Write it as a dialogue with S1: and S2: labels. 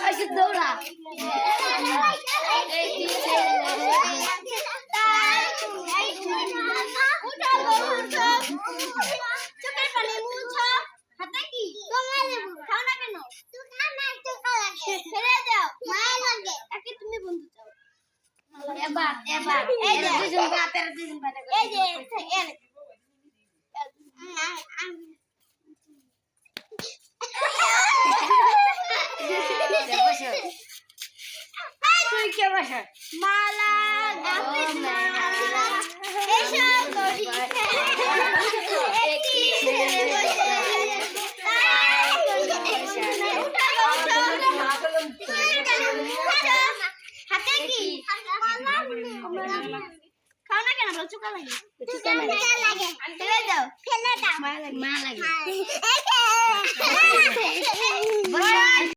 S1: আইসে দৌড়া চোখের পানি মুছো হাতে কি তোমার লেবু খাও না কেন চোখা না চোখা লাগে ফেলে দাও মায়া লাগে একে তুমি বন্ধু চাও এবার এই যে দুজন বাতের দুজন বাতে এই যে এর তুই কে বসে মালা এসো করি একই ছেলে বসে হাতে কি খাও না কেন বলো চুকা লাগে চুকা লাগে ফেলে দাও মা লাগে